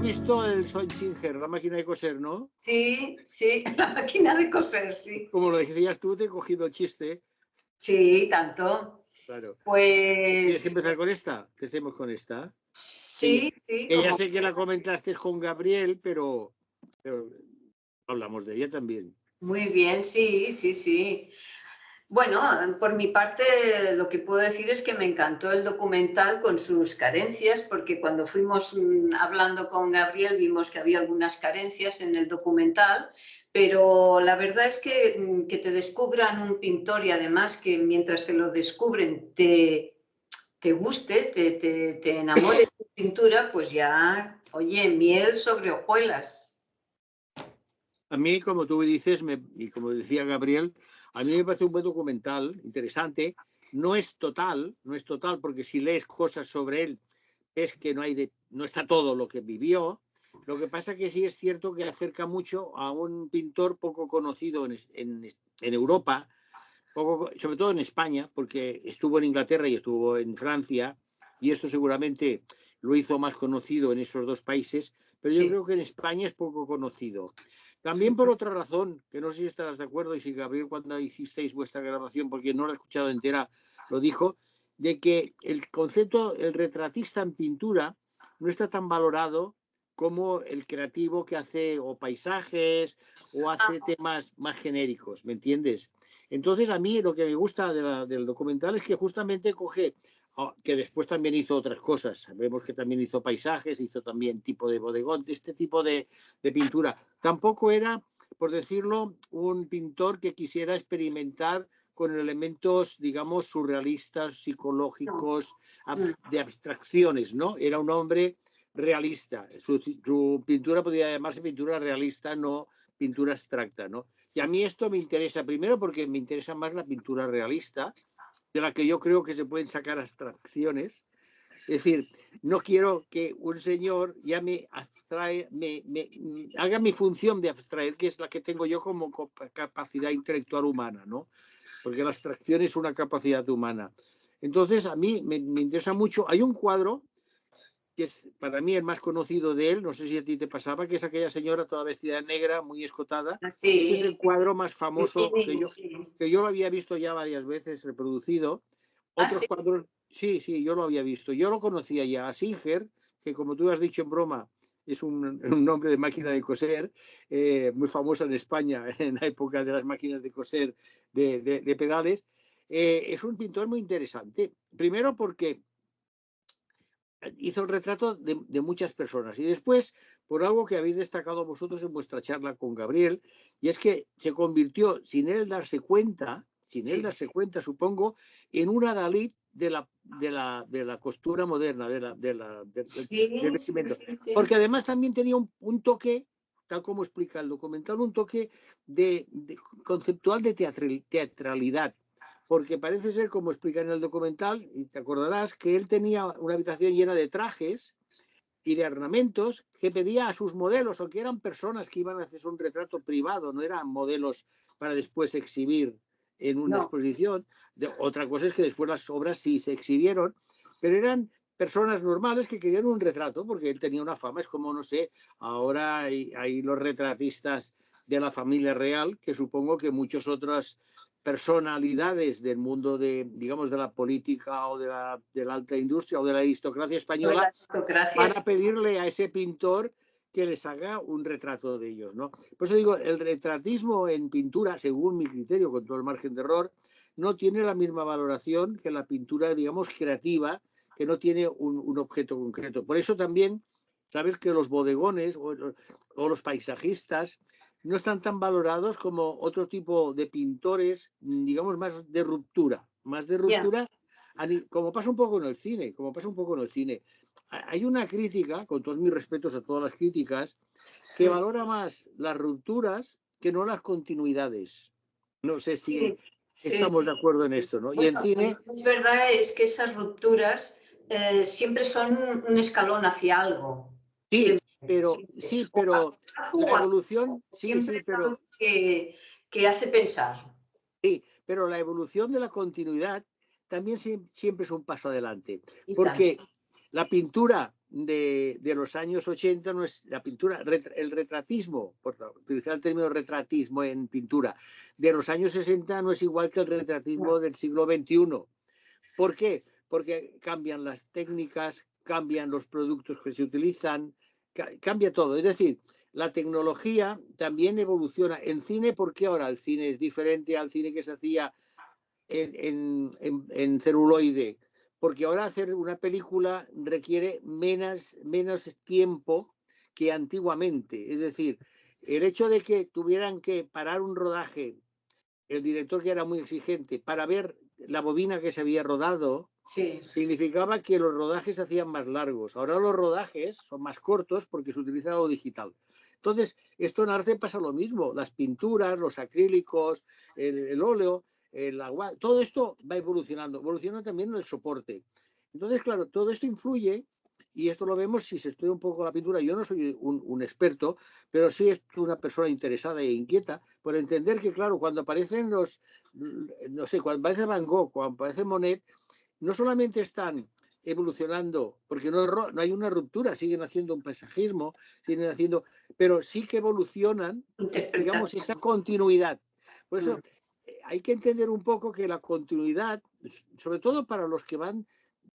visto el Singer, la máquina de coser, ¿no? Sí, sí, la máquina de coser, sí. Como lo decías tú, te he cogido el chiste. Sí, tanto. Claro. ¿Quieres Pues empezar con esta? Empecemos con esta. sí, sí, Que ya como sé que la comentaste con Gabriel, pero hablamos de ella también. muy bien, sí, sí, sí. Bueno, por mi parte, lo que puedo decir es que me encantó el documental con sus carencias, porque cuando fuimos hablando con Gabriel vimos que había algunas carencias en el documental, pero la verdad es que te descubran un pintor y además que mientras te lo descubren te guste, te enamore de tu pintura, pues ya, oye, miel sobre hojuelas. A mí, como tú dices, y como decía Gabriel, a mí me parece un buen documental, interesante. No es total, porque si lees cosas sobre él, es que no está todo lo que vivió. Lo que pasa que sí es cierto que acerca mucho a un pintor poco conocido en Europa, sobre todo en España, porque estuvo en Inglaterra y estuvo en Francia, y esto seguramente lo hizo más conocido en esos dos países, pero yo Sí. creo que en España es poco conocido. También por otra razón, que no sé si estarás de acuerdo, y si Gabriel, cuando hicisteis vuestra grabación, porque no la he escuchado entera, lo dijo, de que el concepto, el retratista en pintura, no está tan valorado como el creativo que hace o paisajes o hace temas más genéricos, ¿me entiendes? Entonces, a mí lo que me gusta del documental es que justamente coge, que después también hizo otras cosas. Sabemos que también hizo paisajes, hizo también tipo de bodegón, este tipo de pintura. Tampoco era, por decirlo, un pintor que quisiera experimentar con elementos, digamos, surrealistas, psicológicos, de abstracciones, ¿no? Era un hombre realista. Su pintura podría llamarse pintura realista, no pintura abstracta, ¿no? Y a mí esto me interesa, primero porque me interesa más la pintura realista, de la que yo creo que se pueden sacar abstracciones. Es decir, no quiero que un señor ya me abstrae, haga mi función de abstraer, que es la que tengo yo como capacidad intelectual humana, ¿no? Porque la abstracción es una capacidad humana. Entonces, a mí me interesa mucho. Hay un cuadro que es para mí el más conocido de él, no sé si a ti te pasaba, que es aquella señora toda vestida de negra, muy escotada. Ese es Sí, el cuadro más famoso sí. que yo lo había visto ya varias veces reproducido. Ah, Otros sí. cuadros, sí, yo lo había visto. Yo lo conocía ya a Singer, que como tú has dicho en broma, es un nombre de máquina de coser, muy famosa en España en la época de las máquinas de coser de pedales. Es un pintor muy interesante. Primero porque hizo el retrato de muchas personas. Y después, por algo que habéis destacado vosotros en vuestra charla con Gabriel, y es que se convirtió, sin él darse cuenta, supongo, en una Dalit de la costura moderna, del Sí, sí, vestimento. sí, sí. Porque además también tenía un toque, tal como explica el documental, un toque conceptual de teatralidad, porque parece ser, como explica en el documental, y te acordarás, que él tenía una habitación llena de trajes y de ornamentos que pedía a sus modelos, o que eran personas que iban a hacer un retrato privado, no eran modelos para después exhibir en una No, exposición. Otra cosa es que después las obras sí se exhibieron, pero eran personas normales que querían un retrato, porque él tenía una fama. Es como, no sé, ahora hay los retratistas de la familia real, que supongo que muchas otras personalidades del mundo digamos, de la política o de la alta industria o de la aristocracia de la española van aristocracia, a pedirle a ese pintor que les haga un retrato de ellos, ¿no? Por eso digo, el retratismo en pintura, según mi criterio, con todo el margen de error, no tiene la misma valoración que la pintura, digamos, creativa, que no tiene un objeto concreto. Por eso también, sabes que los bodegones o los paisajistas no están tan valorados como otro tipo de pintores, digamos, más de ruptura, ya. como pasa un poco en el cine, Hay una crítica, con todos mis respetos a todas las críticas, que valora más las rupturas que no las continuidades. No sé si Sí, sí, estamos sí, de acuerdo en sí. esto, ¿no? Y en Bueno, cine, es verdad es que esas rupturas siempre son un escalón hacia algo. sí, Siempre, siempre. sí, O pero hacia abajo la o hacia abajo. evolución, Siempre es algo que hace pensar. pero la evolución de la continuidad también siempre es un paso adelante, Y tanto. porque la pintura de los años 80 no es la pintura, el retratismo, por utilizar el término retratismo en pintura, de los años 60 no es igual que el retratismo del siglo XXI. ¿Por qué? Porque cambian las técnicas, cambian los productos que se utilizan, cambia todo. Es decir, la tecnología también evoluciona. En cine, ¿por qué ahora el cine es diferente al cine que se hacía en celuloide? Porque ahora hacer una película requiere menos tiempo que antiguamente. Es decir, el hecho de que tuvieran que parar un rodaje, el director, que era muy exigente, para ver la bobina que se había rodado, sí, significaba que los rodajes se hacían más largos. Ahora los rodajes son más cortos porque se utiliza lo digital. Entonces, esto en arte pasa lo mismo. Las pinturas, los acrílicos, el óleo, el agua, todo esto va evolucionando. Evoluciona también el soporte. Entonces, claro, todo esto influye, y esto lo vemos si se estudia un poco la pintura. Yo no soy un experto, pero sí es una persona interesada e inquieta por entender que, claro, cuando aparecen no sé, cuando aparece Van Gogh, cuando aparece Monet, no solamente están evolucionando, porque no hay una ruptura, siguen haciendo un paisajismo, siguen haciendo, pero sí que evolucionan, digamos, esa continuidad. Por eso hay que entender un poco que la continuidad, sobre todo para los que van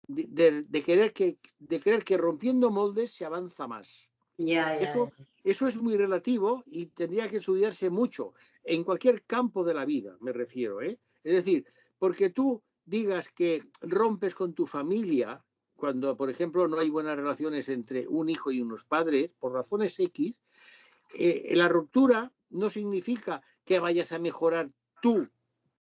de creer que rompiendo moldes se avanza más. Eso es muy relativo y tendría que estudiarse mucho, en cualquier campo de la vida, me refiero, ¿eh? Es decir, porque tú digas que rompes con tu familia cuando, por ejemplo, no hay buenas relaciones entre un hijo y unos padres, por razones X, la ruptura no significa que vayas a mejorar tu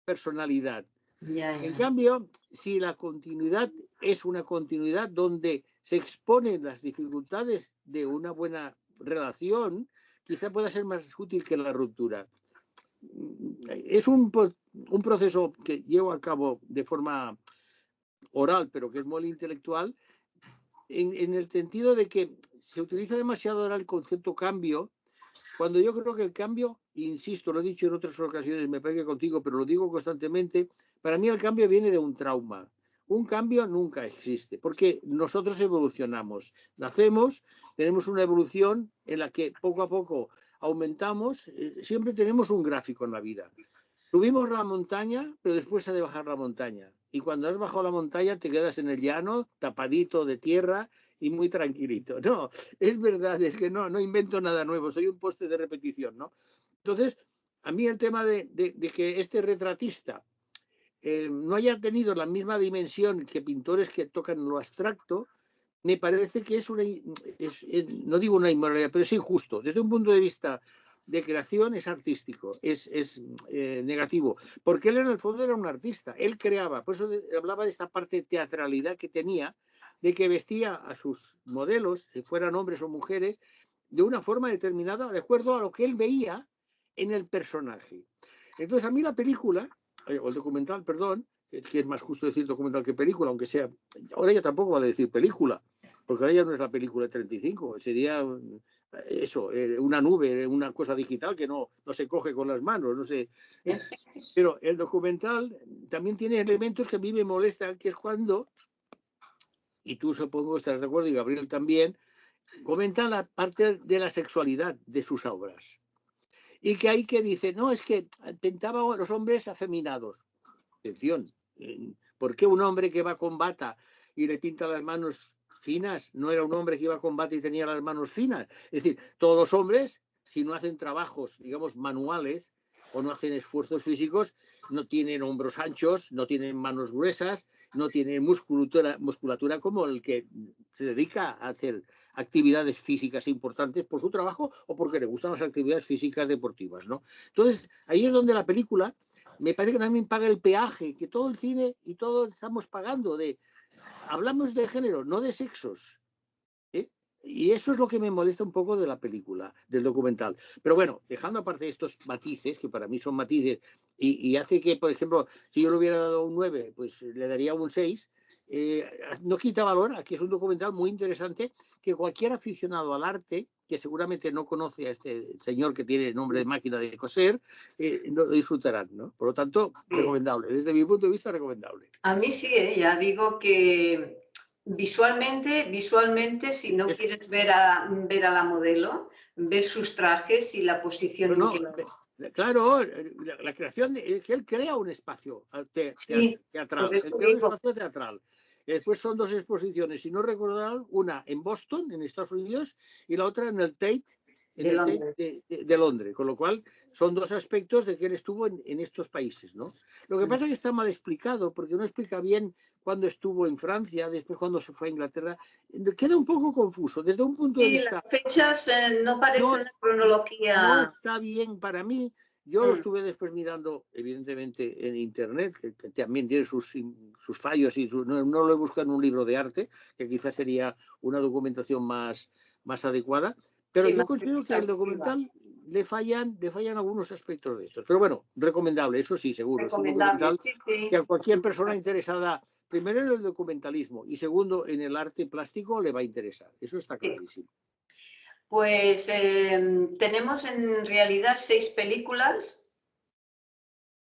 personalidad. En cambio, si la continuidad es una continuidad donde se exponen las dificultades de una buena relación, quizá pueda ser más útil que la ruptura. Es un proceso que llevo a cabo de forma oral, pero que es muy intelectual, en el sentido de que se utiliza demasiado ahora el concepto cambio, cuando yo creo que el cambio, insisto, lo he dicho en otras ocasiones, me parece contigo, pero lo digo constantemente, para mí el cambio viene de un trauma. Un cambio nunca existe, porque nosotros evolucionamos, nacemos, tenemos una evolución en la que poco a poco aumentamos, siempre tenemos un gráfico en la vida. Subimos la montaña, pero después ha de bajar la montaña. Y cuando has bajado la montaña te quedas en el llano, tapadito de tierra y muy tranquilito. No, es verdad, es que no invento nada nuevo, soy un poste de repetición, ¿no? Entonces, a mí el tema de que este retratista no haya tenido la misma dimensión que pintores que tocan lo abstracto, me parece que no digo una inmoralidad, pero es injusto. Desde un punto de vista de creación es artístico, es negativo, porque él en el fondo era un artista, él creaba, por eso hablaba de esta parte de teatralidad que tenía, de que vestía a sus modelos, si fueran hombres o mujeres, de una forma determinada, de acuerdo a lo que él veía en el personaje. Entonces, a mí la película, o el documental, perdón, que es más justo decir documental que película, aunque sea, ahora ya tampoco vale decir película, porque ahora ya no es la película de 35, sería eso, una nube, una cosa digital que no se coge con las manos, no sé. Pero el documental también tiene elementos que a mí me molestan, que es cuando, y tú supongo estarás de acuerdo, y Gabriel también, comenta la parte de la sexualidad de sus obras. Y que hay que dice, no, es que pintaba a los hombres afeminados. Atención, ¿por qué un hombre que va con bata y le pinta las manos finas no era un hombre que iba con bata y tenía las manos finas? Es decir, todos los hombres, si no hacen trabajos, digamos, manuales o no hacen esfuerzos físicos, no tienen hombros anchos, no tienen manos gruesas, no tienen musculatura como el que se dedica a hacer actividades físicas importantes por su trabajo o porque le gustan las actividades físicas deportivas, ¿no? Entonces, ahí es donde la película me parece que también paga el peaje, que todo el cine y todo estamos pagando hablamos de género, no de sexos. Y eso es lo que me molesta un poco de la película, del documental. Pero bueno, dejando aparte estos matices, que para mí son matices, y hace que, por ejemplo, si yo le hubiera dado un 9, pues le daría un 6, no quita valor a que es un documental muy interesante que cualquier aficionado al arte, que seguramente no conoce a este señor que tiene el nombre de máquina de coser, lo disfrutarán, ¿no? Por lo tanto, recomendable. Desde mi punto de vista, recomendable. A mí sí, ya digo que visualmente, si no quieres ver a la modelo, ves sus trajes y la posición en que claro, la creación, que él crea un espacio teatral, él crea un espacio teatral. Después son 2 exposiciones, si no recuerdo, una en Boston, en Estados Unidos, y la otra en el Tate, de Londres, con lo cual son 2 aspectos de que él estuvo en estos países, ¿no? Lo que pasa es que está mal explicado, porque no explica bien cuándo estuvo en Francia, después cuándo se fue a Inglaterra. Queda un poco confuso desde un punto de vista. Las fechas no parecen una cronología. No está bien para mí. Yo lo estuve después mirando, evidentemente, en Internet, que también tiene sus fallos, y no lo he buscado en un libro de arte, que quizás sería una documentación más adecuada. Pero yo considero que al documental le fallan algunos aspectos de estos. Pero bueno, recomendable, eso sí, seguro. Es un documental que a cualquier persona interesada, primero en el documentalismo y segundo en el arte plástico, le va a interesar. Eso está clarísimo. Pues tenemos en realidad 6 películas.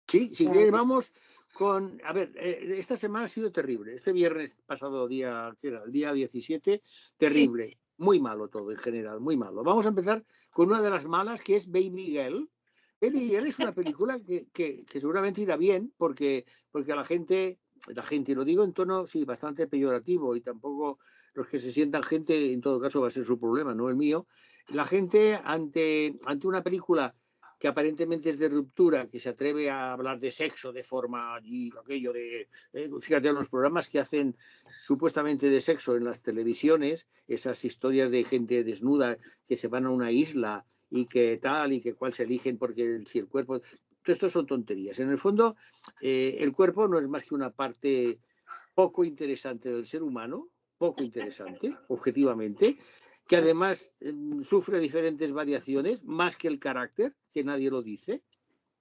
Sí, si quieres vamos con... A ver, esta semana ha sido terrible. Este viernes pasado día, ¿qué era? El día 17, terrible. Sí. Muy malo todo en general, muy malo. Vamos a empezar con una de las malas, que es Baby Girl. Baby Girl es una película que seguramente irá bien, porque a la gente, y lo digo en tono, sí, bastante peyorativo, y tampoco los que se sientan gente, en todo caso va a ser su problema, no el mío. La gente ante una película que aparentemente es de ruptura, que se atreve a hablar de sexo de forma allí, aquello de, fíjate, los programas que hacen supuestamente de sexo en las televisiones, esas historias de gente desnuda que se van a una isla y que tal y que cual se eligen porque si el cuerpo... Todo esto son tonterías. En el fondo, el cuerpo no es más que una parte poco interesante del ser humano, poco interesante, objetivamente, que además sufre diferentes variaciones, más que el carácter, que nadie lo dice.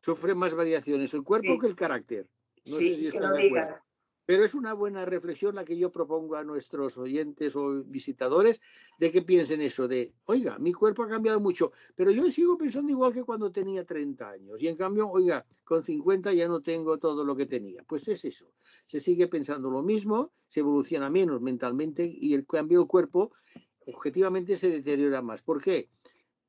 Sufre más variaciones el cuerpo que el carácter. No sé si estás de acuerdo. Pero es una buena reflexión la que yo propongo a nuestros oyentes o visitadores, de que piensen eso, de, oiga, mi cuerpo ha cambiado mucho, pero yo sigo pensando igual que cuando tenía 30 años. Y en cambio, oiga, con 50 ya no tengo todo lo que tenía. Pues es eso. Se sigue pensando lo mismo, se evoluciona menos mentalmente y en cambio el cuerpo objetivamente se deteriora más. ¿Por qué?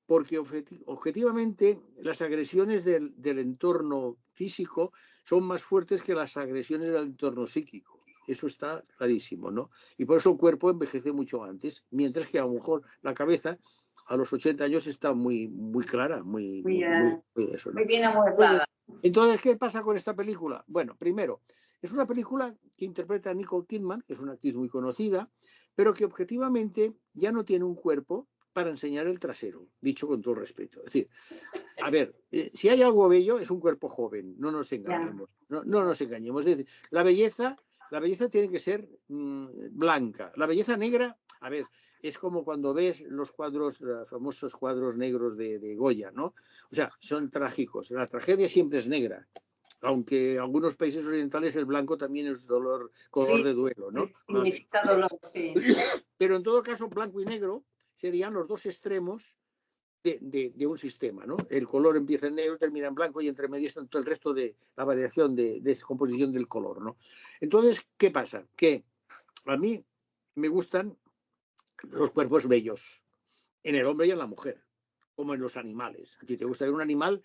Porque objetivamente las agresiones del entorno físico son más fuertes que las agresiones del entorno psíquico. Eso está clarísimo, ¿no? Y por eso el cuerpo envejece mucho antes, mientras que a lo mejor la cabeza a los 80 años está muy clara, muy eso, ¿no? Muy bien amueblada. Entonces, ¿qué pasa con esta película? Bueno, primero, es una película que interpreta a Nicole Kidman, que es una actriz muy conocida, pero que objetivamente ya no tiene un cuerpo para enseñar el trasero, dicho con todo respeto. Es decir, a ver, si hay algo bello es un cuerpo joven, no nos engañemos. No nos engañemos. Es decir, la belleza tiene que ser blanca. La belleza negra, a ver, es como cuando ves los cuadros, los famosos cuadros negros de Goya, ¿no? O sea, son trágicos. La tragedia siempre es negra. Aunque en algunos países orientales el blanco también es color de duelo, ¿no? Significa dolor, sí. Pero en todo caso, blanco y negro serían los 2 extremos de un sistema, ¿no? El color empieza en negro, termina en blanco y entre medio está todo el resto de la variación de descomposición del color, ¿no? Entonces, ¿qué pasa? Que a mí me gustan los cuerpos bellos en el hombre y en la mujer, como en los animales. A ti te gusta ver un animal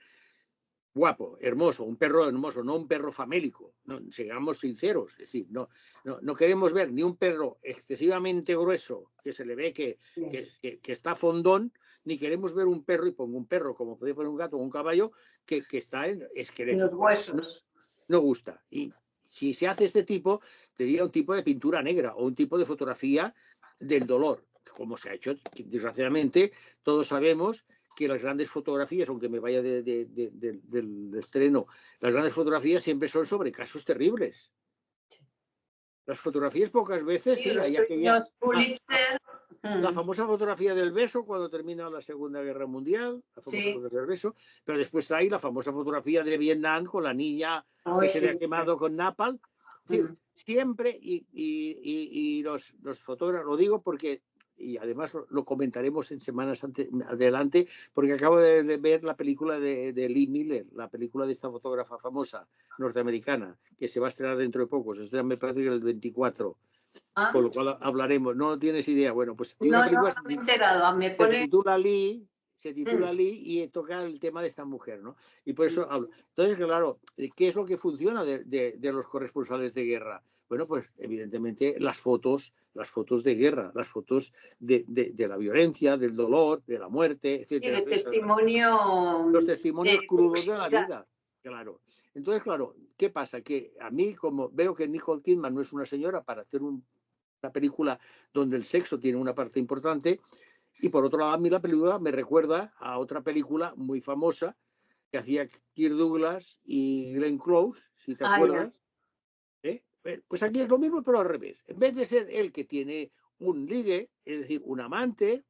guapo, hermoso, un perro hermoso, no un perro famélico, no, seamos sinceros, es decir, no queremos ver ni un perro excesivamente grueso, que se le ve que está fondón, ni queremos ver un perro, y pongo un perro, como puede poner un gato o un caballo, que está en esqueleto. Los huesos. No gusta. Y si se hace este tipo, sería un tipo de pintura negra o un tipo de fotografía del dolor, como se ha hecho, desgraciadamente, todos sabemos que las grandes fotografías, aunque me vaya del estreno, las grandes fotografías siempre son sobre casos terribles. Las fotografías pocas veces... Sí, los premios Pulitzer. La famosa fotografía del beso cuando termina la Segunda Guerra Mundial, la famosa fotografía del beso, pero después hay la famosa fotografía de Vietnam con la niña que se le ha quemado con napalm. Siempre, y los fotógrafos, lo digo porque... y además lo comentaremos en semanas adelante, porque acabo de ver la película de Lee Miller, la película de esta fotógrafa famosa norteamericana, que se va a estrenar dentro de poco, se estrena me parece que el 24 con lo cual hablaremos. No tienes idea. Bueno, pues hay No, una película no me he enterado. Me se pone... titula Lee, y toca el tema de esta mujer, ¿no? Y por eso hablo. Entonces, claro, ¿qué es lo que funciona de los corresponsales de guerra? Bueno, pues evidentemente las fotos de guerra, las fotos de la violencia, del dolor, de la muerte, etcétera, Sí, de etcétera. testimonio. Los testimonios crudos de la vida, claro. Entonces, claro, ¿qué pasa? Que a mí, como veo que Nicole Kidman no es una señora para hacer una película donde el sexo tiene una parte importante, y por otro lado, a mí la película me recuerda a otra película muy famosa que hacía Kirk Douglas y Glenn Close, si te acuerdas. Pues aquí es lo mismo, pero al revés. En vez de ser él que tiene un ligue, es decir, un amante,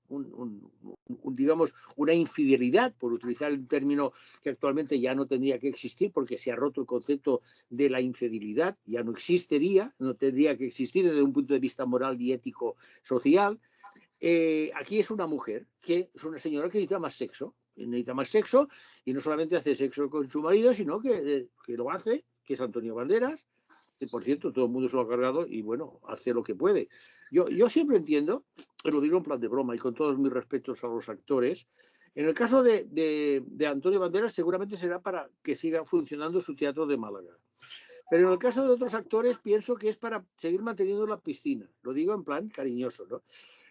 digamos, una infidelidad, por utilizar el término que actualmente ya no tendría que existir porque se ha roto el concepto de la infidelidad, ya no existiría, no tendría que existir desde un punto de vista moral y ético social. Aquí es una mujer, que es una señora que necesita más sexo y no solamente hace sexo con su marido, sino que lo hace, que es Antonio Banderas, que por cierto todo el mundo se lo ha cargado y bueno, hace lo que puede. Yo siempre entiendo, lo digo en plan de broma y con todos mis respetos a los actores, en el caso de Antonio Banderas seguramente será para que siga funcionando su teatro de Málaga. Pero en el caso de otros actores pienso que es para seguir manteniendo la piscina. Lo digo en plan cariñoso, ¿no?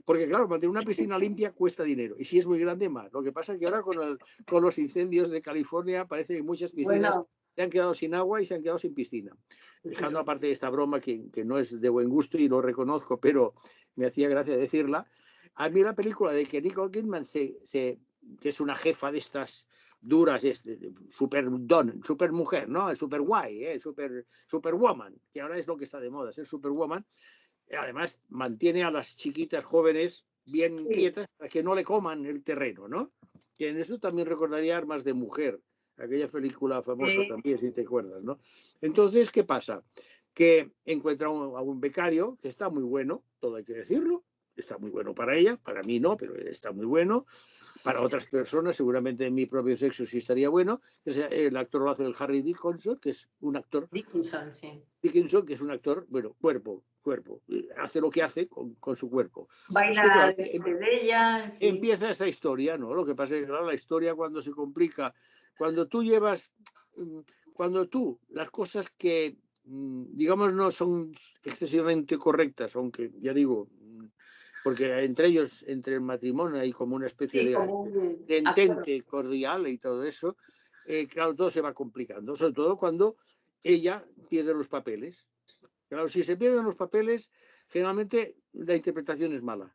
Porque claro, mantener una piscina limpia cuesta dinero. Y si es muy grande, más. Lo que pasa es que ahora con los incendios de California parece que muchas piscinas se han quedado sin agua y se han quedado sin piscina. Dejando aparte esta broma que no es de buen gusto y lo reconozco, pero me hacía gracia decirla. A mí la película de que Nicole Kidman que es una jefa de estas duras, super mujer, ¿no? Super guay, superwoman, que ahora es lo que está de moda, ser superwoman. Además, mantiene a las chiquitas jóvenes bien quietas para que no le coman el terreno, ¿no? Que en eso también recordaría Armas de Mujer, aquella película famosa también, si te acuerdas, ¿no? Entonces, ¿qué pasa? Que encuentra a un becario que está muy bueno, todo hay que decirlo, está muy bueno para ella, para mí no, pero está muy bueno. Para otras personas, seguramente en mi propio sexo sí estaría bueno, que el actor lo hace el Harry Dickinson, que es un actor. Dickinson, sí. Dickinson, que es un actor, bueno, cuerpo, hace lo que hace con su cuerpo. Baila de ella. En fin. Empieza esa historia, ¿no? Lo que pasa es que, claro, la historia cuando se complica, cuando las cosas que, digamos, no son excesivamente correctas, aunque ya digo, porque entre ellos, entre el matrimonio hay como una especie de entente cordial y todo eso, claro, todo se va complicando, sobre todo cuando ella pierde los papeles. Claro, si se pierden los papeles, generalmente la interpretación es mala.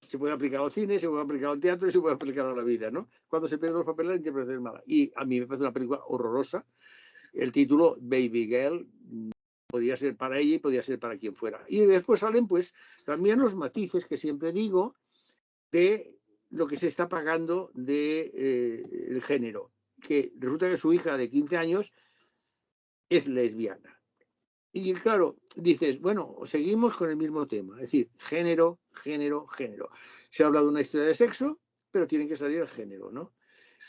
Se puede aplicar al cine, se puede aplicar al teatro y se puede aplicar a la vida, ¿no? Cuando se pierden los papeles, la interpretación es mala. Y a mí me parece una película horrorosa. El título, Baby Girl, podía ser para ella y podía ser para quien fuera. Y después salen, pues, también los matices que siempre digo de lo que se está pagando del género. Que resulta que su hija de 15 años es lesbiana. Y claro, dices, bueno, seguimos con el mismo tema, es decir, género. Se habla de una historia de sexo, pero tiene que salir el género, ¿no?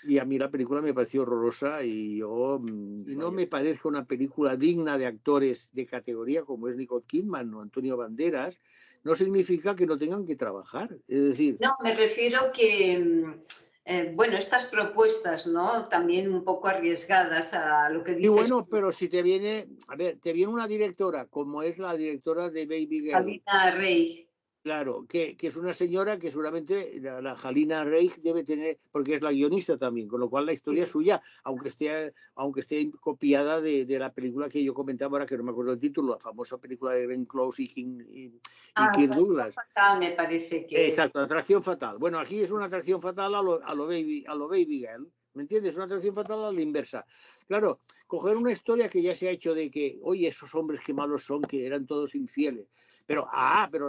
Y a mí la película me pareció horrorosa y no me parece una película digna de actores de categoría como es Nicole Kidman o Antonio Banderas, no significa que no tengan que trabajar, es decir... No, me refiero que... bueno, estas propuestas, ¿no? También un poco arriesgadas a lo que dices. Y bueno, pero si te viene, a ver, te viene una directora, como es la directora de Baby Girl. Halina Reich. Claro, que es una señora que seguramente la Halina Reich debe tener, porque es la guionista también, con lo cual la historia es suya, aunque esté copiada de la película que yo comentaba ahora, que no me acuerdo el título, la famosa película de Glenn Close y Kirk Douglas. Fatal, me parece que... Exacto, Atracción Fatal. Bueno, aquí es una atracción fatal a lo Baby Girl, ¿me entiendes? Una atracción fatal a la inversa. Claro, coger una historia que ya se ha hecho de que, oye, esos hombres qué malos son, que eran todos infieles. Pero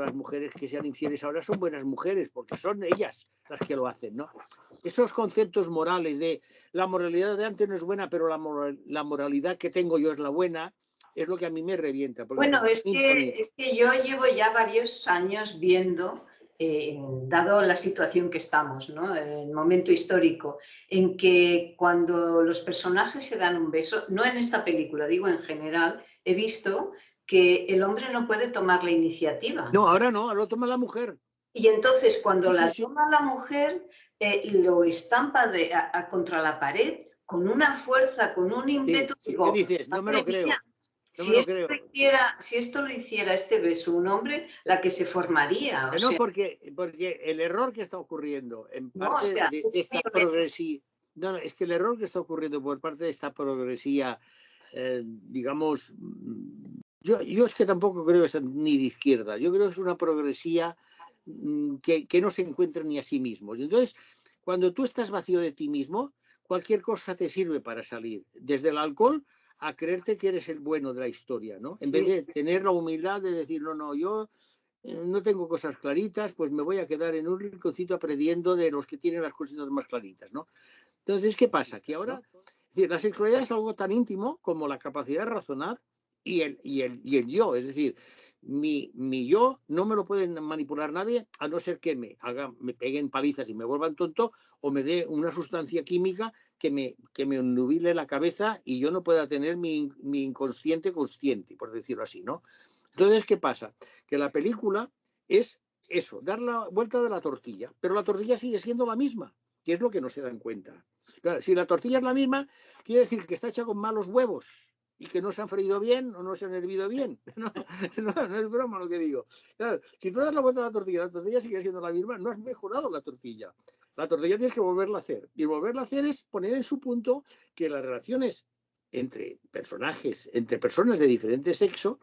las mujeres que sean infieles ahora son buenas mujeres, porque son ellas las que lo hacen, ¿no? Esos conceptos morales de la moralidad de antes no es buena, pero la moralidad que tengo yo es la buena, es lo que a mí me revienta. Bueno, es que yo llevo ya varios años viendo, dado la situación que estamos, ¿no? El momento histórico, en que cuando los personajes se dan un beso, no en esta película, digo en general, he visto que el hombre no puede tomar la iniciativa. No, ahora no, lo toma la mujer. Y entonces cuando Sí, la sí. toma la mujer, lo estampa contra la pared con una fuerza, con un ímpetu. Sí, ¿qué Digo, dices? No me lo madre creo. mía, No me lo creo. si esto lo hiciera este beso un hombre, la que se formaría. No, porque el error que está ocurriendo en No, o parte sea, de es esta progresía, no, es que el error que está ocurriendo por parte de esta progresía, digamos, yo es que tampoco creo que sea ni de izquierda, yo creo que es una progresía que no se encuentra ni a sí mismos. Y entonces, cuando tú estás vacío de ti mismo, cualquier cosa te sirve para salir, desde el alcohol a creerte que eres el bueno de la historia, ¿no? En vez de tener la humildad de decir, no, yo no tengo cosas claritas, pues me voy a quedar en un rinconcito aprendiendo de los que tienen las cositas más claritas, ¿no? Entonces, ¿qué pasa? Que ahora, es decir, la sexualidad es algo tan íntimo como la capacidad de razonar y el yo, es decir, mi yo no me lo pueden manipular nadie a no ser que me peguen palizas y me vuelvan tonto o me dé una sustancia química que me onnubile la cabeza y yo no pueda tener mi inconsciente consciente, por decirlo así, ¿no? Entonces, ¿qué pasa? Que la película es eso, dar la vuelta de la tortilla, pero la tortilla sigue siendo la misma, que es lo que no se dan cuenta. Claro, si la tortilla es la misma, quiere decir que está hecha con malos huevos y que no se han freído bien o no se han hervido bien. No es broma lo que digo. Claro, si tú das la vuelta a la tortilla sigue siendo la misma, no has mejorado la tortilla. La tortilla tienes que volverla a hacer. Y volverla a hacer es poner en su punto que las relaciones entre personajes, entre personas de diferente sexo,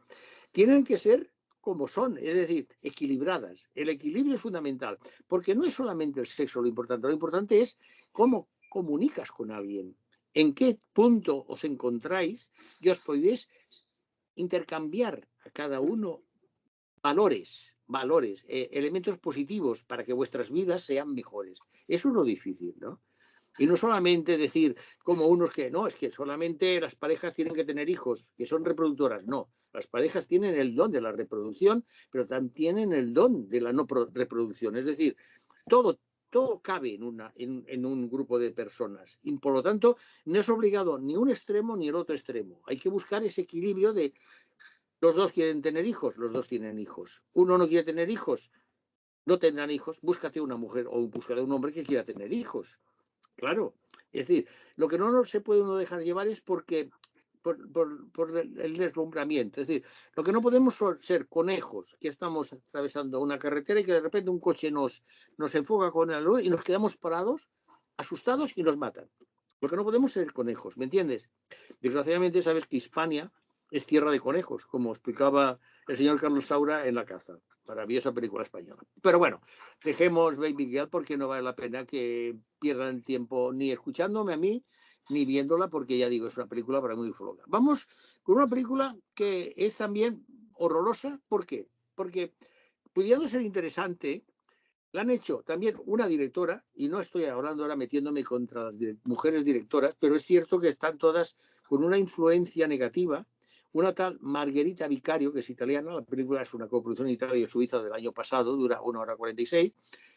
tienen que ser como son, es decir, equilibradas. El equilibrio es fundamental, porque no es solamente el sexo lo importante es cómo comunicas con alguien, en qué punto os encontráis y os podéis intercambiar a cada uno valores, elementos positivos para que vuestras vidas sean mejores. Eso es lo difícil, ¿no? Y no solamente decir, como unos que no, es que solamente las parejas tienen que tener hijos, que son reproductoras. No, las parejas tienen el don de la reproducción, pero también tienen el don de la no reproducción. Es decir, todo cabe en un grupo de personas. Y por lo tanto, no es obligado ni un extremo ni el otro extremo. Hay que buscar ese equilibrio de los dos quieren tener hijos, los dos tienen hijos. Uno no quiere tener hijos, no tendrán hijos. Búscate una mujer o búscate un hombre que quiera tener hijos. Claro, es decir, lo que no se puede uno dejar llevar es por el deslumbramiento. Es decir, lo que no podemos ser conejos que estamos atravesando una carretera y que de repente un coche nos enfoca con la luz y nos quedamos parados, asustados y nos matan. Lo que no podemos ser conejos, ¿me entiendes? Desgraciadamente sabes que Hispania es tierra de conejos, como explicaba el señor Carlos Saura en La caza. Maravillosa película española. Pero bueno, dejemos Baby Girl porque no vale la pena que pierdan tiempo ni escuchándome a mí ni viéndola porque ya digo, es una película para muy floja. Vamos con una película que es también horrorosa. ¿Por qué? Porque pudiendo ser interesante, la han hecho también una directora, y no estoy hablando ahora metiéndome contra las mujeres directoras, pero es cierto que están todas con una influencia negativa. Una tal Margherita Vicario, que es italiana, la película es una coproducción italia-suiza del año pasado, dura 1 hora 46.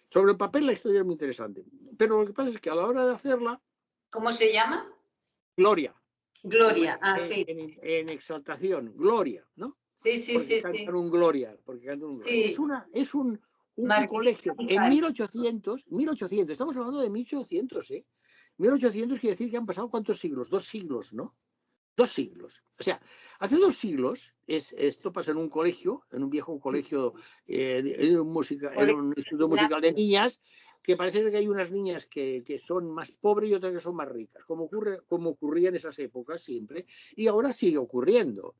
Sobre el papel la historia es muy interesante, pero lo que pasa es que a la hora de hacerla... ¿Cómo se llama? Gloria. Gloria, sí. En exaltación, Gloria, ¿no? Sí, sí, porque sí. Cantan un Gloria, porque cantan un Gloria. Sí. Es un colegio en 1800, estamos hablando de 1800, ¿eh? 1800 quiere decir que han pasado ¿cuántos siglos? 2 siglos, ¿no? 2 siglos. O sea, hace 2 siglos, esto pasa en un colegio, en un viejo colegio, en un instituto musical de niñas, que parece que hay unas niñas que son más pobres y otras que son más ricas, como ocurría en esas épocas siempre, y ahora sigue ocurriendo.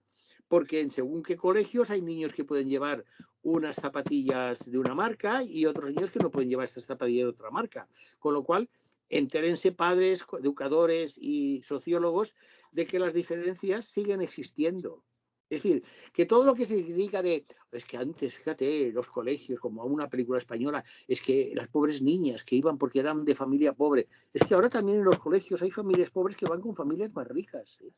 Porque en según qué colegios hay niños que pueden llevar unas zapatillas de una marca y otros niños que no pueden llevar estas zapatillas de otra marca. Con lo cual, entérense padres, educadores y sociólogos de que las diferencias siguen existiendo. Es decir, que todo lo que se diga es que antes, fíjate, los colegios, como una película española, es que las pobres niñas que iban porque eran de familia pobre, es que ahora también en los colegios hay familias pobres que van con familias más ricas, ¿eh?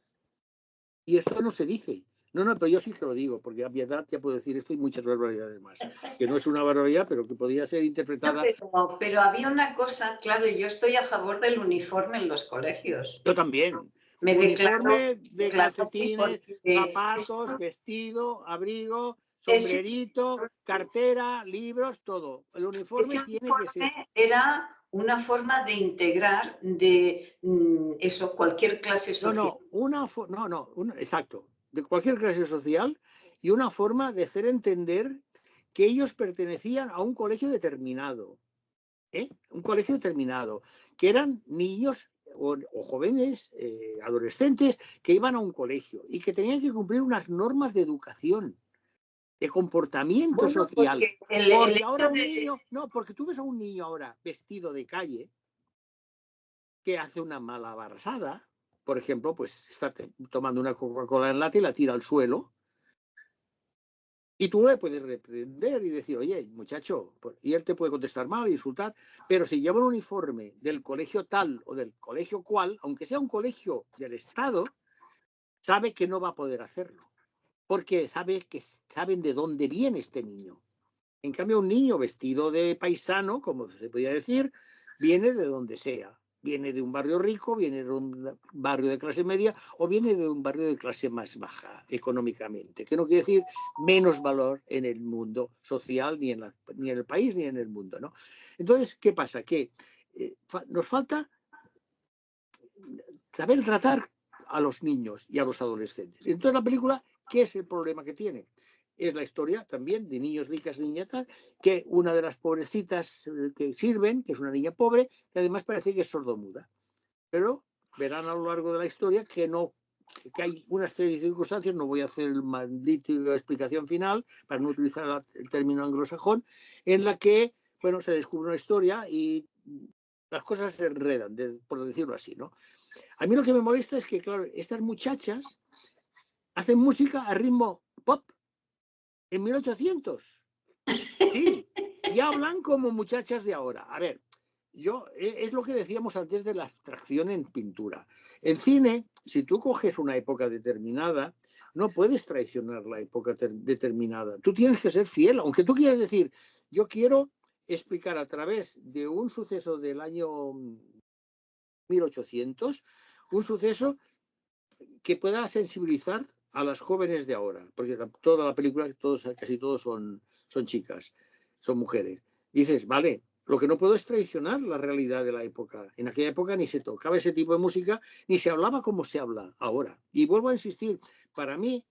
Y esto no se dice. No, pero yo sí que lo digo, porque a mi edad ya puedo decir esto y muchas barbaridades más. Que no es una barbaridad, pero que podría ser interpretada. No, pero había una cosa, claro, yo estoy a favor del uniforme en los colegios. Yo también. Me uniforme de declaro calcetines, sí, zapatos, vestido, abrigo, ese sombrerito, cartera, libros, todo. El uniforme tiene que ser. era una forma de integrar de eso, cualquier clase social. Exacto, de cualquier clase social y una forma de hacer entender que ellos pertenecían a un colegio determinado, un colegio determinado, que eran niños o jóvenes, adolescentes, que iban a un colegio y que tenían que cumplir unas normas de educación, de comportamiento social. Porque ahora un niño, porque tú ves a un niño ahora vestido de calle que hace una malabarasada, por ejemplo, pues está tomando una Coca-Cola en lata y la tira al suelo, y tú le puedes reprender y decir, oye, muchacho, y él te puede contestar mal, insultar, pero si lleva un uniforme del colegio tal o del colegio cual, aunque sea un colegio del Estado, sabe que no va a poder hacerlo, porque saben de dónde viene este niño. En cambio, un niño vestido de paisano, como se podría decir, viene de donde sea. Viene de un barrio rico, viene de un barrio de clase media o viene de un barrio de clase más baja económicamente, que no quiere decir menos valor en el mundo social, ni en el país, ni en el mundo, ¿no? Entonces, ¿qué pasa? Que nos falta saber tratar a los niños y a los adolescentes. Entonces, la película, ¿qué es el problema que tiene? Es la historia también de niños ricas, niñatas, que una de las pobrecitas que sirven, que es una niña pobre, que además parece que es sordomuda. Pero verán a lo largo de la historia que hay una serie de circunstancias, no voy a hacer el maldito explicación final, para no utilizar el término anglosajón, en la que, bueno, se descubre una historia y las cosas se enredan, por decirlo así, ¿no? A mí lo que me molesta es que, claro, estas muchachas hacen música a ritmo pop en 1800. Sí, y hablan como muchachas de ahora. A ver, es lo que decíamos antes de la abstracción en pintura. En cine, si tú coges una época determinada, no puedes traicionar la época determinada. Tú tienes que ser fiel, aunque tú quieras decir, yo quiero explicar a través de un suceso del año 1800, un suceso que pueda sensibilizar a las jóvenes de ahora, porque toda la película, casi todos son chicas, son mujeres. Dices, vale, lo que no puedo es traicionar la realidad de la época. En aquella época ni se tocaba ese tipo de música, ni se hablaba como se habla ahora. Y vuelvo a insistir, para mí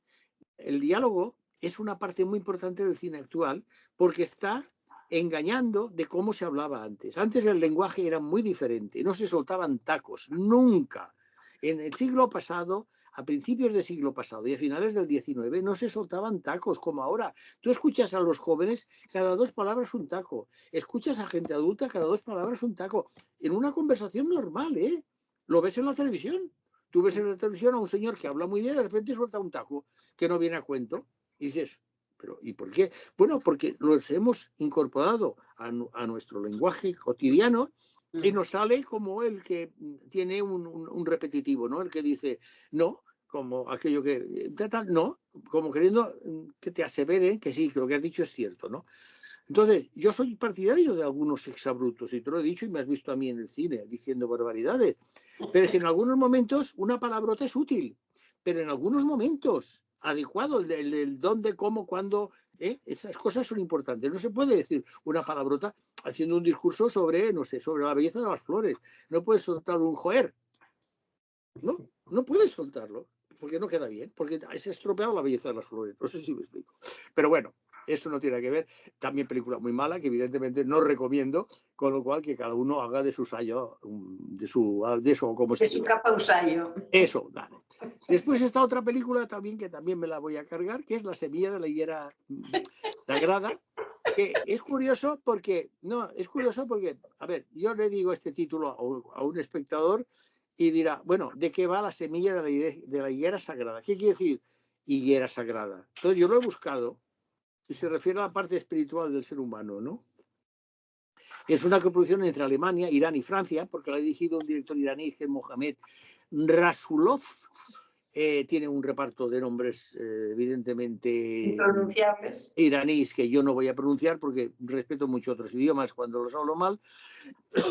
el diálogo es una parte muy importante del cine actual, porque está engañando de cómo se hablaba antes. Antes el lenguaje era muy diferente, no se soltaban tacos, nunca. En el siglo pasado, a principios del siglo pasado y a finales del XIX, no se soltaban tacos como ahora. Tú escuchas a los jóvenes, cada 2 palabras un taco. Escuchas a gente adulta, cada 2 palabras un taco. En una conversación normal, ¿eh? Lo ves en la televisión. Tú ves en la televisión a un señor que habla muy bien y de repente suelta un taco que no viene a cuento. Y dices, ¿pero y por qué? Bueno, porque los hemos incorporado a nuestro lenguaje cotidiano y nos sale como el que tiene un repetitivo, ¿no? El que dice, no, como aquello que, no, como queriendo que te aseveren que sí, que lo que has dicho es cierto, ¿no? Entonces, yo soy partidario de algunos exabruptos, y te lo he dicho y me has visto a mí en el cine diciendo barbaridades, pero es que en algunos momentos una palabrota es útil, pero en algunos momentos adecuado, el dónde, cómo, cuándo, esas cosas son importantes. No se puede decir una palabrota haciendo un discurso sobre, no sé, sobre la belleza de las flores. No puedes soltar un joder. No puedes soltarlo, porque no queda bien, porque has estropeado la belleza de las flores. No sé si me explico. Pero bueno, eso no tiene que ver. También película muy mala, que evidentemente no recomiendo, con lo cual que cada uno haga de su sayo, de eso, como se de su capa un sayo. Eso, vale. Después está otra película también, que también me la voy a cargar, que es La semilla de la higuera sagrada, que es curioso porque, a ver, yo le digo este título a un espectador y dirá, bueno, ¿de qué va La semilla de la higuera sagrada? ¿Qué quiere decir higuera sagrada? Entonces yo lo he buscado y se refiere a la parte espiritual del ser humano, ¿no? Es una coproducción entre Alemania, Irán y Francia, porque la ha dirigido un director iraní, que es Mohamed Rasulov. Tiene un reparto de nombres evidentemente iraníes que yo no voy a pronunciar porque respeto mucho otros idiomas cuando los hablo mal.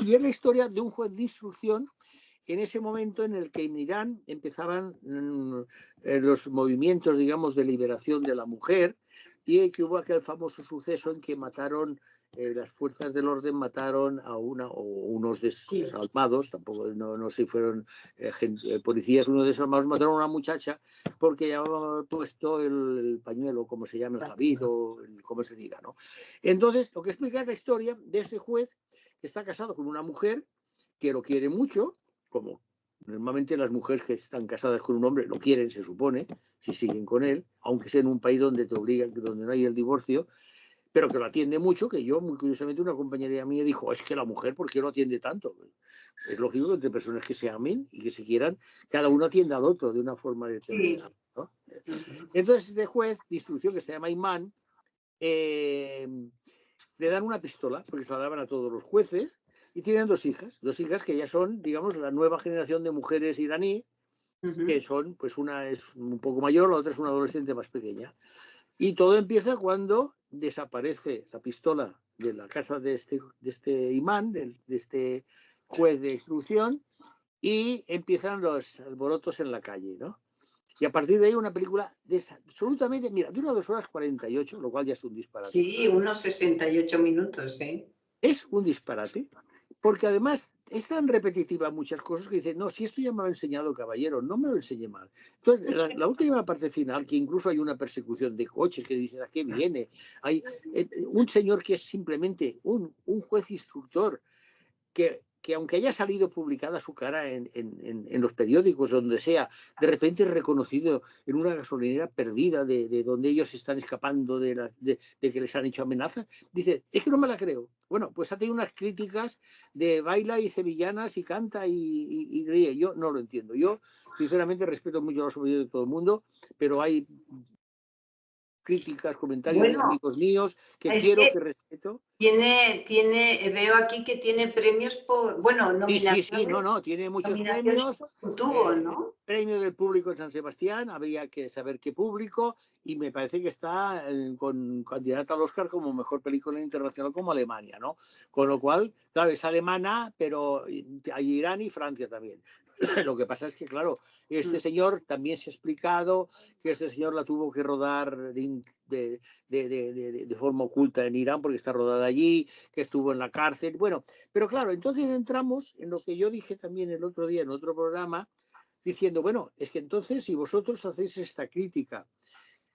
Y es la historia de un juez de instrucción en ese momento en el que en Irán empezaban los movimientos, digamos, de liberación de la mujer, y que hubo aquel famoso suceso en que mataron, las fuerzas del orden mataron a unos desalmados, tampoco, no sé si fueron policías, unos desalmados mataron a una muchacha porque llevaba puesto el pañuelo, como se llama, el jabid, o como se diga, ¿no? Entonces, lo que explica es la historia de ese juez que está casado con una mujer que lo quiere mucho, como normalmente las mujeres que están casadas con un hombre lo quieren, se supone, si siguen con él, aunque sea en un país donde te obligan, donde no hay el divorcio, pero que lo atiende mucho, que yo, muy curiosamente, una compañera mía dijo, es que la mujer, ¿por qué lo atiende tanto? Es lógico que entre personas que se amen y que se quieran, cada uno atienda al otro de una forma determinada, ¿no? Entonces, este juez de instrucción, que se llama Imán, le dan una pistola, porque se la daban a todos los jueces, y tienen dos hijas que ya son, digamos, la nueva generación de mujeres iraní, que son, pues una es un poco mayor, la otra es una adolescente más pequeña. Y todo empieza cuando desaparece la pistola de la casa de este imán, de este juez de instrucción, y empiezan los alborotos en la calle, ¿no? Y a partir de ahí una película absolutamente, mira, dura 2 horas 48, lo cual ya es un disparate. Sí, unos 68 minutos, ¿eh? Es un disparate, porque además es tan repetitiva muchas cosas que dicen, no, si esto ya me lo ha enseñado caballero, no me lo enseñe mal. Entonces, la última parte final, que incluso hay una persecución de coches que dicen, ¿a qué viene? Hay un señor que es simplemente un juez instructor que aunque haya salido publicada su cara en los periódicos, donde sea, de repente es reconocido en una gasolinera perdida de donde ellos están escapando de que les han hecho amenazas, dice, es que no me la creo. Bueno, pues hace unas críticas de baila y sevillanas y canta y ríe. Yo no lo entiendo. Yo, sinceramente, respeto mucho a los opiniones de todo el mundo, pero hay críticas, comentarios de amigos míos que quiero, que respeto. Veo aquí que tiene premios por, bueno, nominaciones. Sí, no, tiene muchos premios. Tuvo, ¿no? Premio del público en San Sebastián, habría que saber qué público, y me parece que está con candidata al Oscar como mejor película internacional como Alemania, ¿no? Con lo cual, claro, es alemana, pero hay Irán y Francia también. Lo que pasa es que, claro, este señor también se ha explicado que este señor la tuvo que rodar de forma oculta en Irán porque está rodada allí, que estuvo en la cárcel. Bueno, pero claro, entonces entramos en lo que yo dije también el otro día en otro programa, diciendo, bueno, es que entonces si vosotros hacéis esta crítica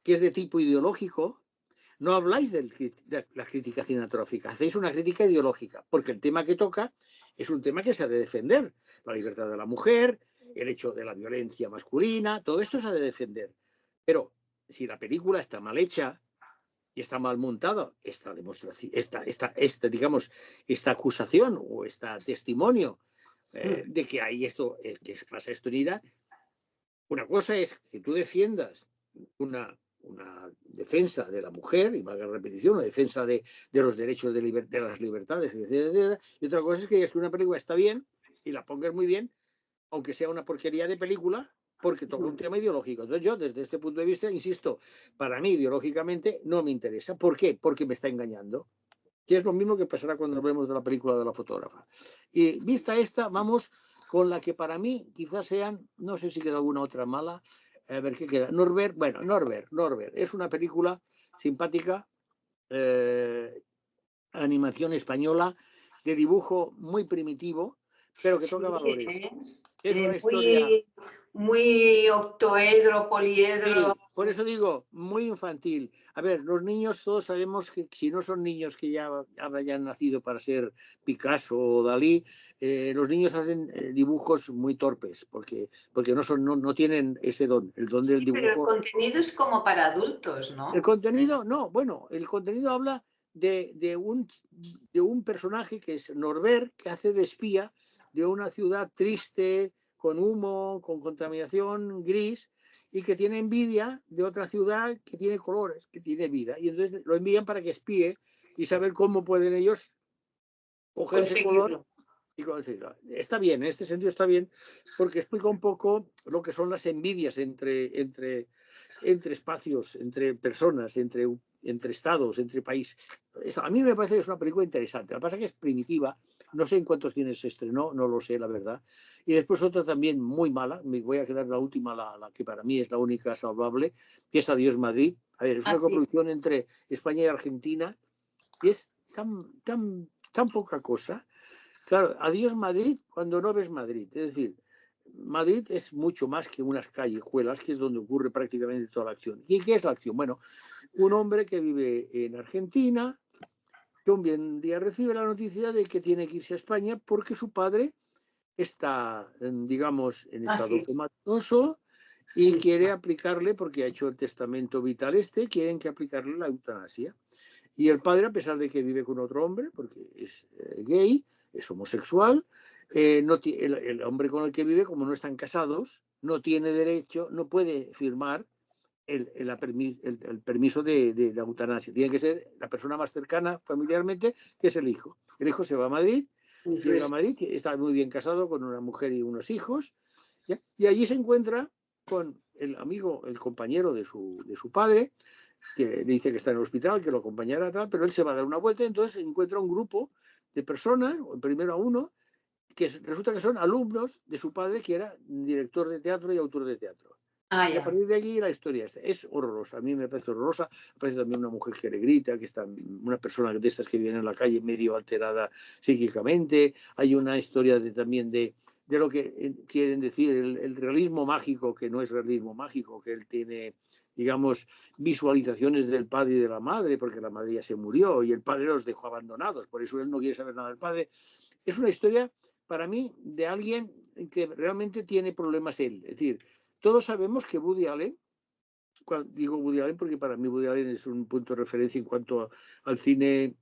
que es de tipo ideológico, no habláis de la crítica cinematográfica, hacéis una crítica ideológica, porque el tema que toca es un tema que se ha de defender, la libertad de la mujer, el hecho de la violencia masculina, todo esto se ha de defender. Pero si la película está mal hecha y está mal montada, esta demostración, digamos, esta acusación o este testimonio de que hay esto, que pasa esto en Irán, una cosa es que tú defiendas una defensa de la mujer, y valga la repetición, una defensa de los derechos de las libertades, etc. Y otra cosa es que una película está bien y la pongas muy bien, aunque sea una porquería de película, porque toca un tema ideológico. Entonces yo, desde este punto de vista, insisto, para mí ideológicamente no me interesa. ¿Por qué? Porque me está engañando. Que es lo mismo que pasará cuando hablemos de la película de la fotógrafa. Y vista esta, vamos con la que para mí quizás sean, no sé si queda alguna otra mala, a ver qué queda. Norbert, es una película simpática, animación española, de dibujo muy primitivo, pero que toca valores. Es una historia muy octoedro, poliedro. Sí, por eso digo, muy infantil. A ver, los niños todos sabemos que si no son niños que ya hayan nacido para ser Picasso o Dalí, los niños hacen dibujos muy torpes porque no tienen ese don, el don del dibujo. Pero el contenido es como para adultos, ¿no? El contenido, no, bueno, el contenido habla de un personaje que es Norbert, que hace de espía de una ciudad triste, con humo, con contaminación, gris, y que tiene envidia de otra ciudad que tiene colores, que tiene vida. Y entonces lo envían para que espíe y saber cómo pueden ellos coger ese color y conseguirlo. Está bien, en este sentido está bien, porque explica un poco lo que son las envidias entre espacios, entre personas, entre estados, entre países. A mí me parece que es una película interesante. Lo que pasa es que es primitiva, No sé en cuántos cines se estrenó, no lo sé, la verdad. Y después otra también muy mala, me voy a quedar la última, la que para mí es la única salvable, que es Adiós Madrid. A ver, es una sí. coproducción entre España y Argentina y es tan poca cosa. Claro, Adiós Madrid cuando no ves Madrid. Es decir, Madrid es mucho más que unas callejuelas, que es donde ocurre prácticamente toda la acción. ¿Y qué es la acción? Bueno, un hombre que vive en Argentina, que un bien día recibe la noticia de que tiene que irse a España porque su padre está, digamos, en estado Sí. comatoso y quiere aplicarle, porque ha hecho el testamento vital quieren que aplicarle la eutanasia. Y el padre, a pesar de que vive con otro hombre, porque es gay, es homosexual, no el hombre con el que vive, como no están casados, no tiene derecho, no puede firmar el permiso de eutanasia. Tiene que ser la persona más cercana familiarmente, que es el hijo. El hijo se va a Madrid, llega a Madrid, está muy bien casado con una mujer y unos hijos, ¿ya? Y allí se encuentra con el amigo, el compañero de su padre, que le dice que está en el hospital, que lo acompañará, tal, pero él se va a dar una vuelta, entonces encuentra un grupo de personas, primero a uno, que resulta que son alumnos de su padre, que era director de teatro y autor de teatro. Y a partir de aquí la historia es horrorosa. A mí me parece horrorosa. Aparece también una mujer que le grita, que está una persona de estas que viene en la calle medio alterada psíquicamente. Hay una historia también de lo que quieren decir el realismo mágico, que no es realismo mágico, que él tiene, digamos, visualizaciones del padre y de la madre, porque la madre ya se murió y el padre los dejó abandonados. Por eso él no quiere saber nada del padre. Es una historia, para mí, de alguien que realmente tiene problemas él. Es decir, todos sabemos que Woody Allen, digo Woody Allen porque para mí Woody Allen es un punto de referencia en cuanto al cine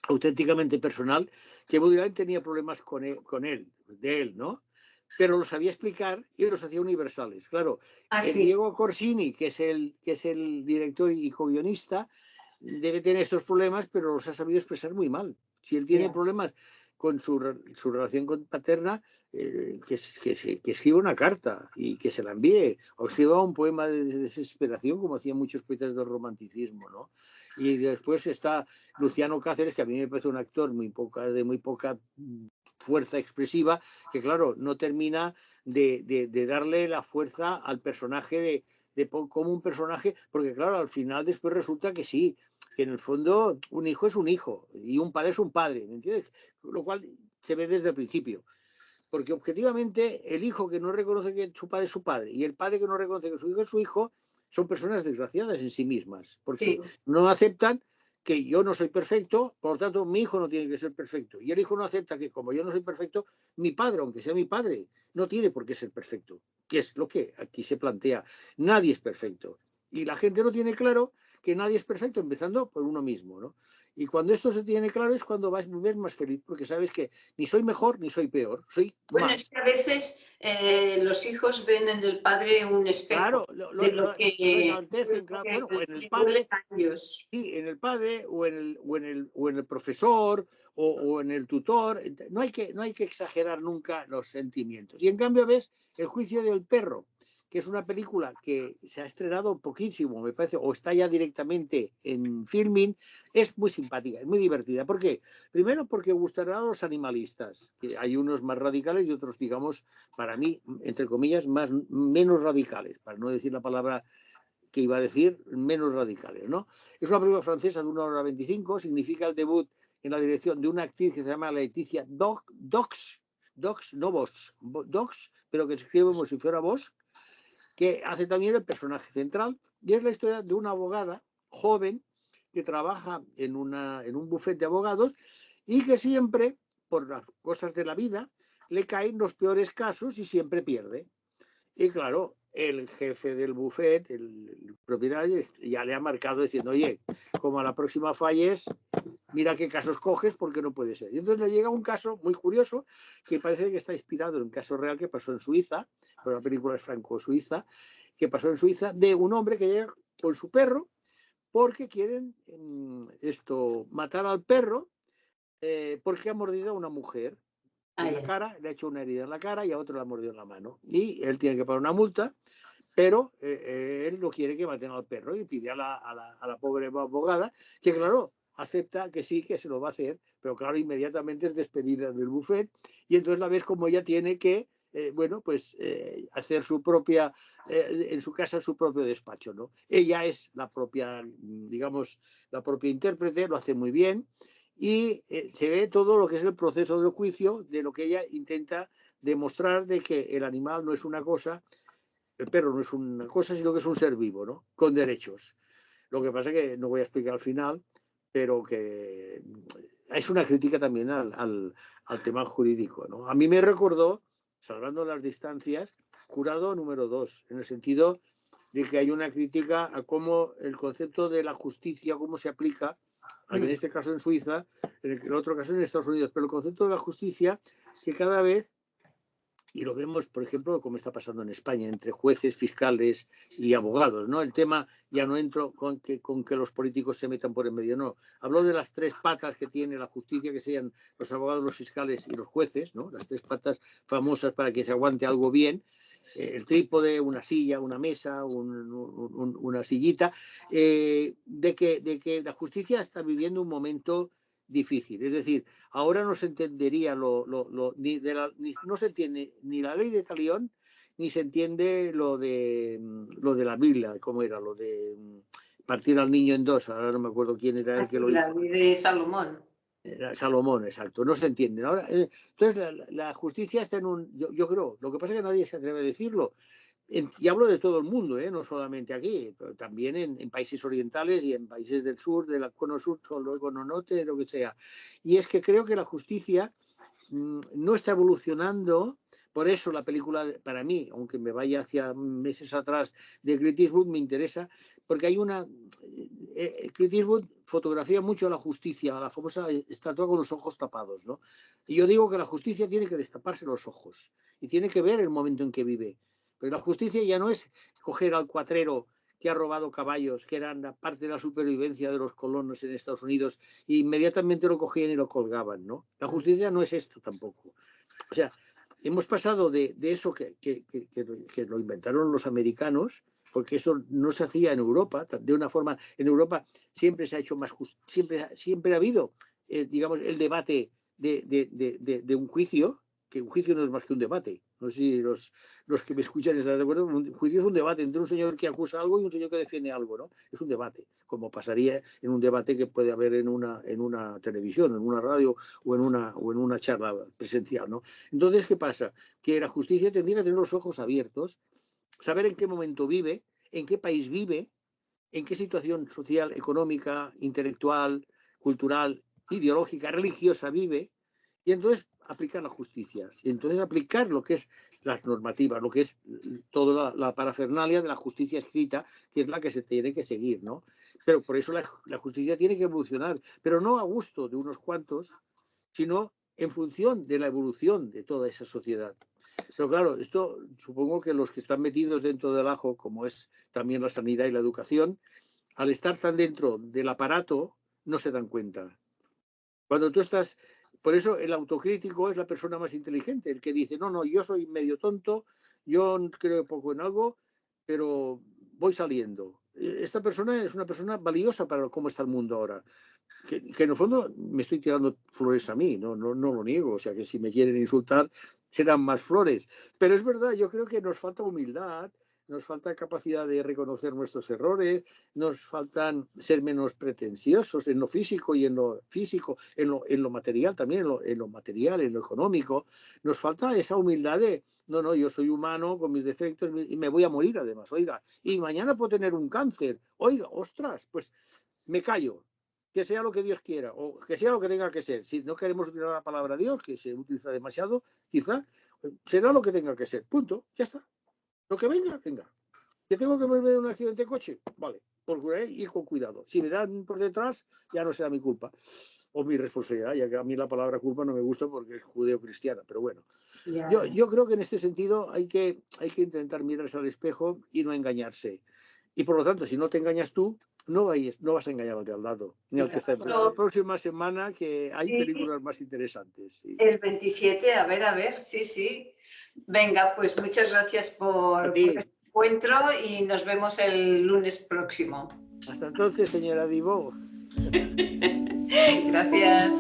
auténticamente personal, que Woody Allen tenía problemas con él, ¿no? Pero los sabía explicar y los hacía universales. Claro, Diego Corsini, que es el director y co-guionista, debe tener estos problemas, pero los ha sabido expresar muy mal. Si él tiene problemas con su relación con paterna, que escriba una carta y que se la envíe, o escriba un poema de desesperación, como hacían muchos poetas del romanticismo, ¿no? Y después está Luciano Cáceres, que a mí me parece un actor de muy poca fuerza expresiva, que claro, no termina de darle la fuerza al personaje como un personaje, porque claro, al final después resulta que sí, que en el fondo un hijo es un hijo y un padre es un padre, ¿me entiendes? Lo cual se ve desde el principio. Porque objetivamente el hijo que no reconoce que su padre es su padre y el padre que no reconoce que su hijo es su hijo son personas desgraciadas en sí mismas, porque no aceptan que yo no soy perfecto, por lo tanto mi hijo no tiene que ser perfecto. Y el hijo no acepta que como yo no soy perfecto, mi padre, aunque sea mi padre, no tiene por qué ser perfecto, que es lo que aquí se plantea. Nadie es perfecto. Y la gente no tiene claro que nadie es perfecto, empezando por uno mismo, ¿no? Y cuando esto se tiene claro es cuando vas a vivir más feliz, porque sabes que ni soy mejor ni soy peor, soy más. Es que a veces los hijos ven en el padre un espejo de lo que enaltecen, claro. Bueno, o en el padre, sí, en el padre o en el profesor o en el tutor. No hay que exagerar nunca los sentimientos. Y en cambio ves El juicio del perro, que es una película que se ha estrenado poquísimo, me parece, o está ya directamente en Filmin. Es muy simpática, es muy divertida. ¿Por qué? Primero porque gustará a los animalistas, que hay unos más radicales y otros, digamos, para mí, entre comillas, menos radicales, para no decir la palabra que iba a decir, menos radicales, ¿no? Es una película francesa de 1 hora 25, significa el debut en la dirección de una actriz que se llama Leticia Dox, no Bosch, Dox, pero que se escribe como si fuera Bosch, que hace también el personaje central, y es la historia de una abogada joven que trabaja en un bufete de abogados y que siempre, por las cosas de la vida, le caen los peores casos y siempre pierde. Y claro, el jefe del bufete, el propietario, ya le ha marcado diciendo, oye, como a la próxima falles, mira qué casos coges porque no puede ser. Y entonces le llega un caso muy curioso que parece que está inspirado en un caso real que pasó en Suiza, pero la película es franco-suiza, que pasó en Suiza, de un hombre que llega con su perro porque quieren matar al perro porque ha mordido a una mujer en la cara, le ha hecho una herida en la cara y a otro le ha mordido en la mano. Y él tiene que pagar una multa, pero él no quiere que maten al perro y pide a la pobre abogada que, claro, acepta que sí, que se lo va a hacer, pero claro, inmediatamente es despedida del buffet y entonces la ves como ella tiene que, hacer su propia, en su casa su propio despacho, ¿no? Ella es la propia, digamos, la propia intérprete, lo hace muy bien y se ve todo lo que es el proceso del juicio, de lo que ella intenta demostrar de que el animal no es una cosa, el perro no es una cosa, sino que es un ser vivo, ¿no? Con derechos. Lo que pasa es que no voy a explicar al final, pero que es una crítica también al tema jurídico, ¿no? A mí me recordó, salvando las distancias, Jurado número 2, en el sentido de que hay una crítica a cómo el concepto de la justicia, cómo se aplica, en este caso en Suiza, en el otro caso en Estados Unidos, pero el concepto de la justicia que cada vez, y lo vemos, por ejemplo, como está pasando en España, entre jueces, fiscales y abogados, ¿no? El tema, ya no entro con que los políticos se metan por en medio, no. Hablo de las tres patas que tiene la justicia, que sean los abogados, los fiscales y los jueces, ¿no? Las tres patas famosas para que se aguante algo bien. El trípode, una silla, una mesa, una sillita, de que la justicia está viviendo un momento difícil. Es decir, ahora no se entendería no se entiende ni la ley de Talión, ni se entiende lo de la Biblia, cómo era, lo de partir al niño en dos. Ahora no me acuerdo quién era el que lo hizo. La ley de Salomón. Era Salomón, exacto. No se entienden. Ahora, entonces, la justicia está en un... Yo creo, lo que pasa es que nadie se atreve a decirlo. Y hablo de todo el mundo, no solamente aquí, pero también en países orientales y en países del sur, del cono sur, del cono norte, lo que sea. Y es que creo que la justicia no está evolucionando. Por eso la película, para mí, aunque me vaya hacia meses atrás, de Clint Eastwood, me interesa, porque hay una... Clint Eastwood fotografía mucho a la justicia, a la famosa estatua con los ojos tapados, ¿no? Y yo digo que la justicia tiene que destaparse los ojos y tiene que ver el momento en que vive. Pero la justicia ya no es coger al cuatrero que ha robado caballos, que eran parte de la supervivencia de los colonos en Estados Unidos, e inmediatamente lo cogían y lo colgaban, ¿no? La justicia no es esto tampoco. O sea, hemos pasado de eso que lo inventaron los americanos, porque eso no se hacía en Europa, de una forma, en Europa siempre se ha hecho más justo, siempre ha habido, digamos, el debate de un juicio, que un juicio no es más que un debate. No sé si los que me escuchan están de acuerdo. Un juicio es un debate entre un señor que acusa algo y un señor que defiende algo, ¿no? Es un debate, como pasaría en un debate que puede haber en una televisión, en una radio o en una charla presencial, ¿no? Entonces, ¿qué pasa? Que la justicia tendría que tener los ojos abiertos, saber en qué momento vive, en qué país vive, en qué situación social, económica, intelectual, cultural, ideológica, religiosa vive, y entonces aplicar la justicia. Y entonces aplicar lo que es las normativas, lo que es toda la parafernalia de la justicia escrita, que es la que se tiene que seguir, ¿no? Pero por eso la justicia tiene que evolucionar, pero no a gusto de unos cuantos, sino en función de la evolución de toda esa sociedad. Pero claro, esto supongo que los que están metidos dentro del ajo, como es también la sanidad y la educación, al estar tan dentro del aparato, no se dan cuenta. Cuando tú estás... Por eso el autocrítico es la persona más inteligente, el que dice, no, yo soy medio tonto, yo creo poco en algo, pero voy saliendo. Esta persona es una persona valiosa para cómo está el mundo ahora. Que en el fondo me estoy tirando flores a mí, no lo niego. O sea, que si me quieren insultar serán más flores. Pero es verdad, yo creo que nos falta humildad, nos falta capacidad de reconocer nuestros errores, nos faltan ser menos pretenciosos en lo físico y en lo material también, en lo material, en lo económico. Nos falta esa humildad de, no, yo soy humano con mis defectos y me voy a morir además, oiga, y mañana puedo tener un cáncer, oiga, ostras, pues me callo. Que sea lo que Dios quiera, o que sea lo que tenga que ser. Si no queremos utilizar la palabra Dios, que se utiliza demasiado, quizá, será lo que tenga que ser. Punto, ya está. Lo que venga, venga. ¿Que tengo que morirme de un accidente de coche? Vale, ir con cuidado. Si me dan por detrás, ya no será mi culpa. O mi responsabilidad, ya que a mí la palabra culpa no me gusta porque es judeo-cristiana, pero bueno. Yo creo que en este sentido hay que intentar mirarse al espejo y no engañarse. Y por lo tanto, si no te engañas tú, no vas a engañar al de al lado, ni al que está en la próxima semana, que hay películas más interesantes. Sí. El 27, a ver, sí. Venga, pues muchas gracias por este encuentro y nos vemos el lunes próximo. Hasta entonces, señora Dibó. Gracias.